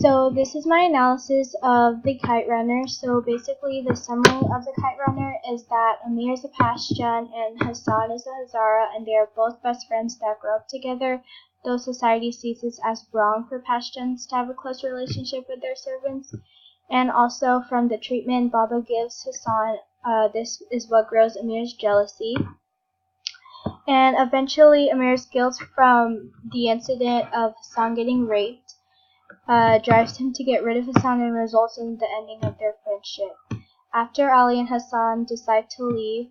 So this is my analysis of the Kite Runner. So basically the summary of the Kite Runner is that Amir is a Pashtun and Hassan is a Hazara, and they are both best friends that grow up together, though society sees it as wrong for Pashtuns to have a close relationship with their servants. And also from the treatment Baba gives Hassan, this is what grows Amir's jealousy. And eventually Amir's guilt from the incident of Hassan getting raped drives him to get rid of Hassan and results in the ending of their friendship. After Ali and Hassan decide to leave,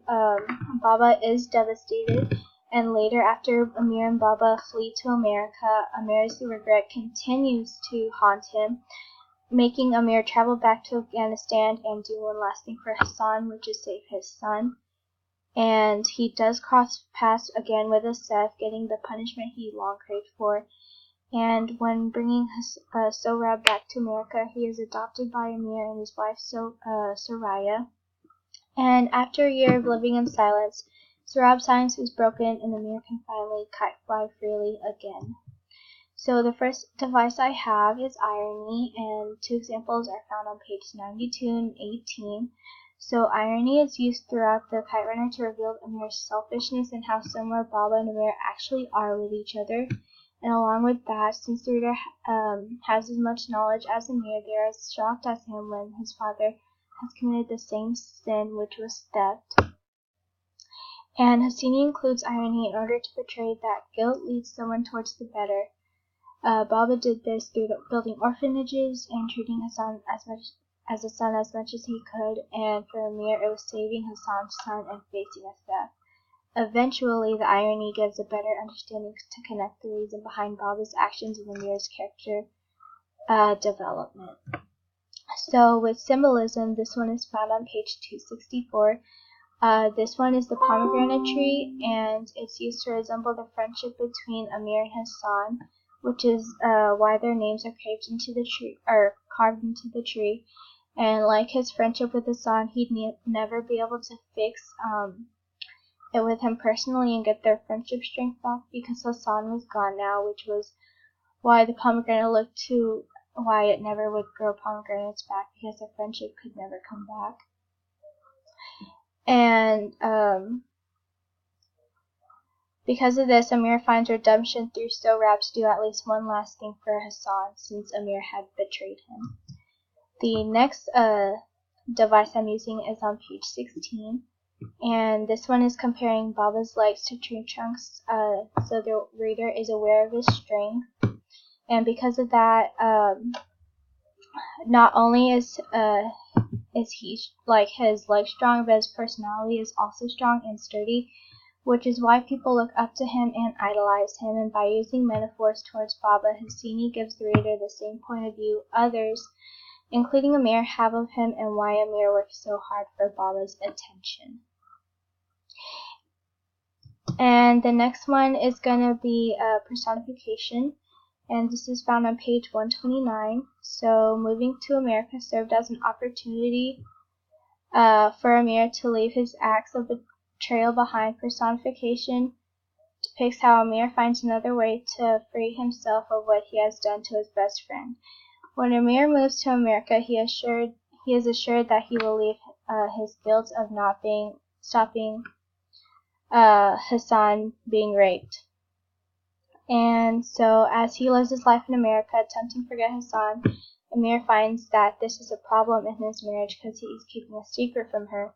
Baba is devastated, and later after Amir and Baba flee to America, Amir's regret continues to haunt him, making Amir travel back to Afghanistan and do one last thing for Hassan, which is save his son. And he does cross paths again with Asif, getting the punishment he long craved for. And when bringing Sohrab back to America, he is adopted by Amir and his wife Soraya. And after a year of living in silence, Sohrab's silence is broken and Amir can finally kite fly freely again. So the first device I have is irony, and two examples are found on page 92 and 18. So irony is used throughout the Kite Runner to reveal Amir's selfishness and how similar Baba and Amir actually are with each other. And along with that, since the reader has as much knowledge as Amir, they are as shocked as him when his father has committed the same sin, which was theft. And Hassini includes irony in order to portray that guilt leads someone towards the better. Baba did this through building orphanages and treating Hassan as a son as much as he could, and for Amir it was saving Hassan's son and facing a theft. Eventually, the irony gives a better understanding to connect the reason behind Baba's actions and Amir's character development. So with symbolism, this one is found on page 264. This one is the pomegranate tree, and it's used to resemble the friendship between Amir and Hassan, which is why their names are carved into the tree. And like his friendship with Hassan, he'd never be able to fix it with him personally and get their friendship strength back because Hassan was gone now, which was why the pomegranate looked to why it never would grow pomegranates back, because their friendship could never come back. And because of this, Amir finds redemption through Sohrab to do at least one last thing for Hassan, since Amir had betrayed him. The next device I'm using is on page 16. And this one is comparing Baba's legs to tree trunks, so the reader is aware of his strength. And because of that, not only is he like his legs strong, but his personality is also strong and sturdy, which is why people look up to him and idolize him. And by using metaphors towards Baba, Hassini gives the reader the same point of view others, including Amir, have of him, and why Amir works so hard for Baba's attention. And the next one is going to be personification, and this is found on page 129. So moving to America served as an opportunity for Amir to leave his acts of betrayal behind. Personification depicts how Amir finds another way to free himself of what he has done to his best friend. When Amir moves to America, he is assured that he will leave his guilt of not stopping Hassan being raped. And so as he lives his life in America, attempting to forget Hassan, Amir finds that this is a problem in his marriage because he is keeping a secret from her.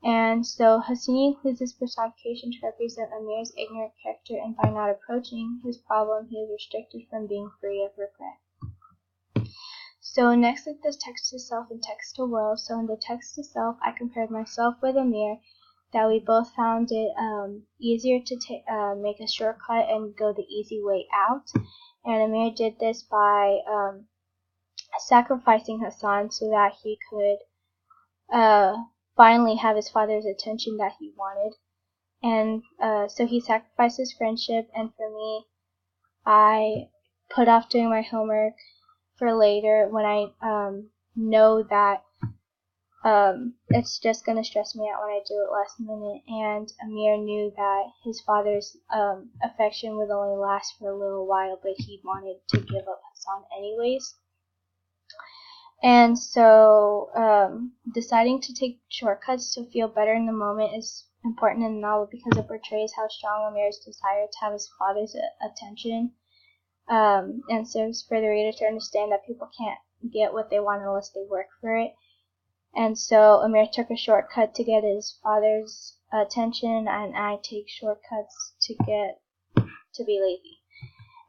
And so Hassini includes this personification to represent Amir's ignorant character, and by not approaching his problem, he is restricted from being free of regret. So next is the text to self and text to world. So in the text to self, I compared myself with Amir, that we both found it easier to make a shortcut and go the easy way out. And Amir did this by sacrificing Hassan so that he could finally have his father's attention that he wanted. And so he sacrificed his friendship, and for me, I put off doing my homework for later when I know that it's just going to stress me out when I do it last minute. And Amir knew that his father's affection would only last for a little while, but he wanted to give up Hassan anyways. And so deciding to take shortcuts to feel better in the moment is important in the novel because it portrays how strong Amir's desire to have his father's attention, and serves for the reader to understand that people can't get what they want unless they work for it. And so Amir took a shortcut to get his father's attention, and I take shortcuts to be lazy.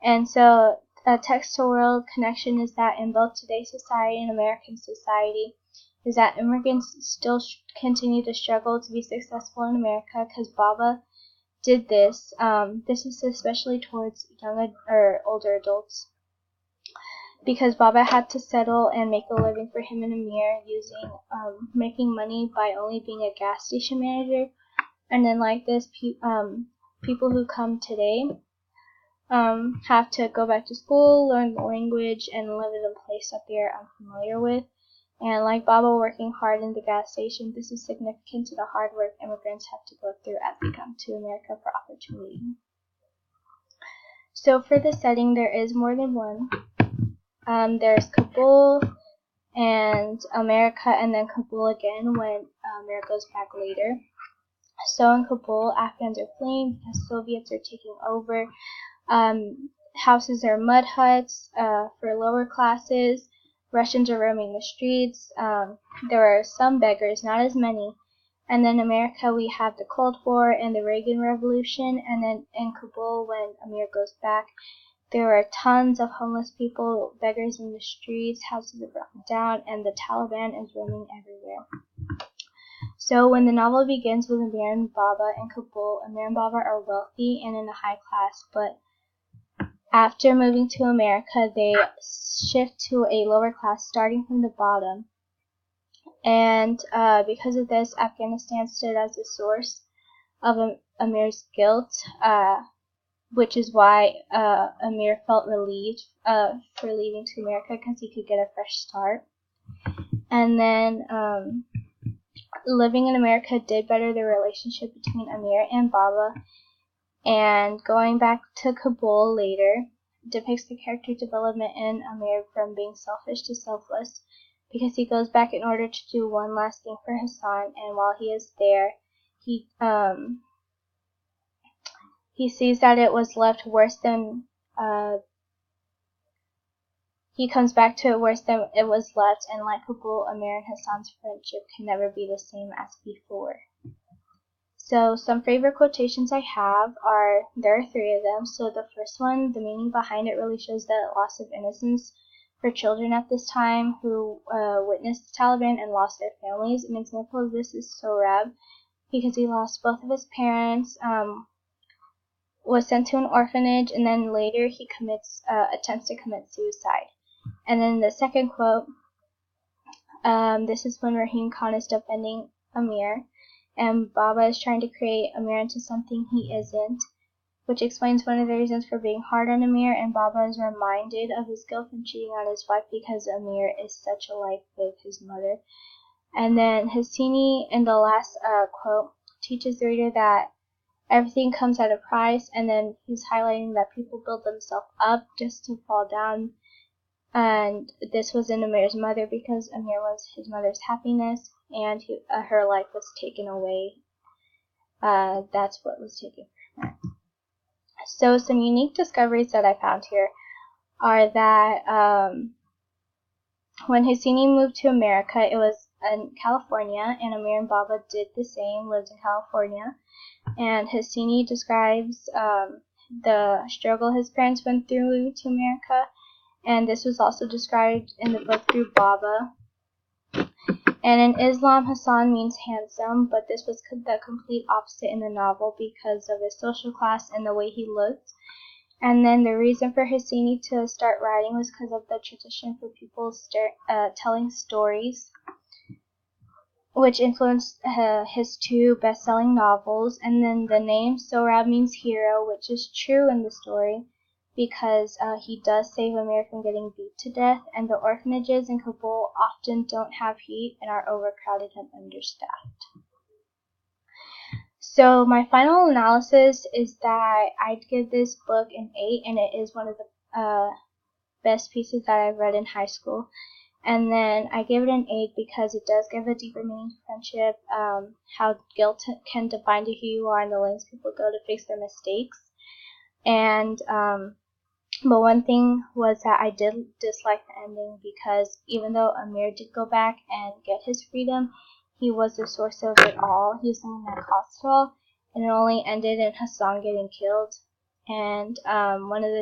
And so a text-to-world connection is that in both today's society and American society, is that immigrants still continue to struggle to be successful in America because Baba did this. This is especially towards young or older adults, because Baba had to settle and make a living for him and Amir using making money by only being a gas station manager. And then like this, people who come today have to go back to school, learn the language, and live in a place that they are unfamiliar with. And like Baba working hard in the gas station, this is significant to the hard work immigrants have to go through as they come to America for opportunity. So for the setting, there is more than one. There's Kabul and America, and then Kabul again when Amir goes back later. So in Kabul, Afghans are fleeing because Soviets are taking over. Houses are mud huts for lower classes. Russians are roaming the streets. There are some beggars, not as many. And then in America, we have the Cold War and the Reagan Revolution. And then in Kabul, when Amir goes back, there are tons of homeless people, beggars in the streets, houses are broken down, and the Taliban is roaming everywhere. So when the novel begins with Amir and Baba in Kabul, Amir and Baba are wealthy and in a high class, but after moving to America, they shift to a lower class, starting from the bottom. And because of this, Afghanistan stood as a source of Amir's guilt, which is why Amir felt relieved for leaving to America, because he could get a fresh start. And then living in America did better the relationship between Amir and Baba. And going back to Kabul later depicts the character development in Amir from being selfish to selfless, because he goes back in order to do one last thing for Hassan, and while he is there, he sees that it was left worse than he comes back to it worse than it was left, and like Kabul, Amir and Hassan's friendship can never be the same as before. So some favorite quotations I have are, there are 3 of them. So the first one, the meaning behind it really shows the loss of innocence for children at this time who witnessed the Taliban and lost their families. An example of this is Sohrab, because he lost both of his parents, was sent to an orphanage, and then later he attempts to commit suicide. And then the second quote, this is when Rahim Khan is defending Amir, and Baba is trying to create Amir into something he isn't, which explains one of the reasons for being hard on Amir, and Baba is reminded of his guilt in cheating on his wife because Amir is such alike with his mother. And then Hassini, in the last quote, teaches the reader that everything comes at a price, and then he's highlighting that people build themselves up just to fall down. And this was in Amir's mother, because Amir was his mother's happiness, and her life was taken away. That's what was taken from her. So some unique discoveries that I found here are that when Hassini moved to America, it was in California, and Amir and Baba did the same, lived in California. And Hassini describes the struggle his parents went through moving to America, and this was also described in the book through Baba. And in Islam, Hassan means handsome, but this was the complete opposite in the novel because of his social class and the way he looked. And then the reason for Hassini to start writing was because of the tradition for people telling stories, which influenced his 2 best-selling novels. And then the name Sohrab means hero, which is true in the story, because he does save Amir from getting beat to death, and the orphanages in Kabul often don't have heat and are overcrowded and understaffed. So my final analysis is that I'd give this book an 8, and it is one of the best pieces that I've read in high school. And then I gave it an 8 because it does give a deeper meaning to friendship, how guilt can define who you are and the lengths people go to fix their mistakes. And but one thing was that I did dislike the ending because even though Amir did go back and get his freedom, he was the source of it all. He was the one that caused it all, and it only ended in Hassan getting killed. And one of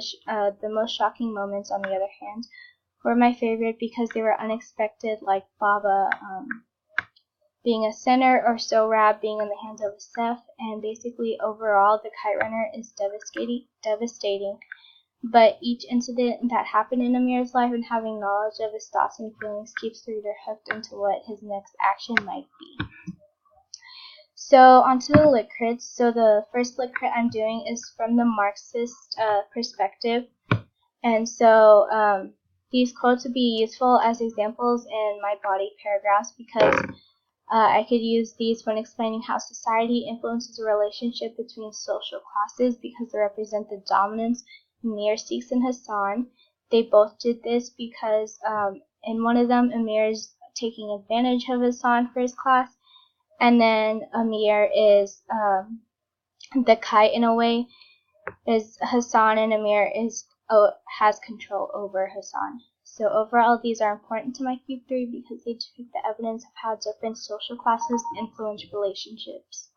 the most shocking moments, on the other hand, were my favorite because they were unexpected, like Baba being a sinner or Sohrab being in the hands of a Seth, and basically overall the Kite Runner is devastating. But each incident that happened in Amir's life and having knowledge of his thoughts and feelings keeps the reader hooked into what his next action might be. So onto the lit crits. So the first lit crit I'm doing is from the Marxist perspective, and so these quotes would be useful as examples in my body paragraphs because I could use these when explaining how society influences the relationship between social classes because they represent the dominance Amir seeks in Hassan. They both did this because in one of them, Amir is taking advantage of Hassan for his class, and then Amir is the kite in a way, is Hassan, and Amir has control over Hassan. So overall, these are important to my Q3 because they depict the evidence of how different social classes influence relationships.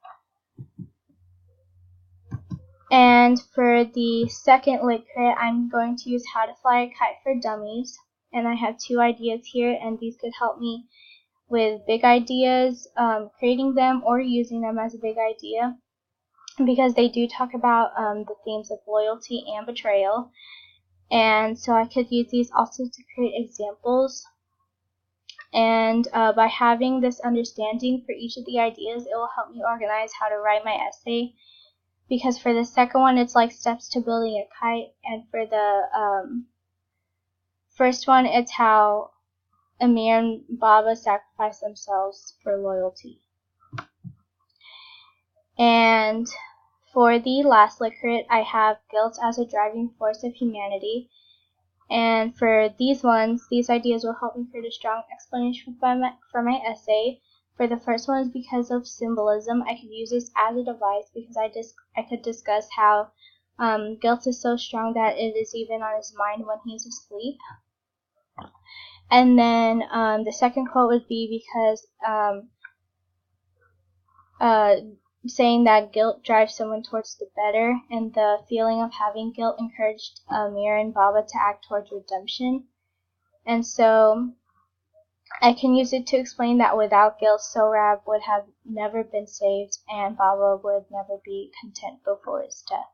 And for the second lit crit, I'm going to use How to Fly a Kite for Dummies. And I have 2 ideas here, and these could help me with big ideas, creating them or using them as a big idea, because they do talk about the themes of loyalty and betrayal. And so I could use these also to create examples. And by having this understanding for each of the ideas, it will help me organize how to write my essay. Because for the second one, it's like steps to building a kite, and for the first one, it's how Amir and Baba sacrifice themselves for loyalty. And for the last lit crit, I have guilt as a driving force of humanity. And for these ones, these ideas will help me create a strong explanation for my essay. For the first one is because of symbolism. I could use this as a device because I could discuss how guilt is so strong that it is even on his mind when he's asleep. And then the second quote would be because saying that guilt drives someone towards the better, and the feeling of having guilt encouraged Amir and Baba to act towards redemption. And so I can use it to explain that without guilt, Sohrab would have never been saved, and Baba would never be content before his death.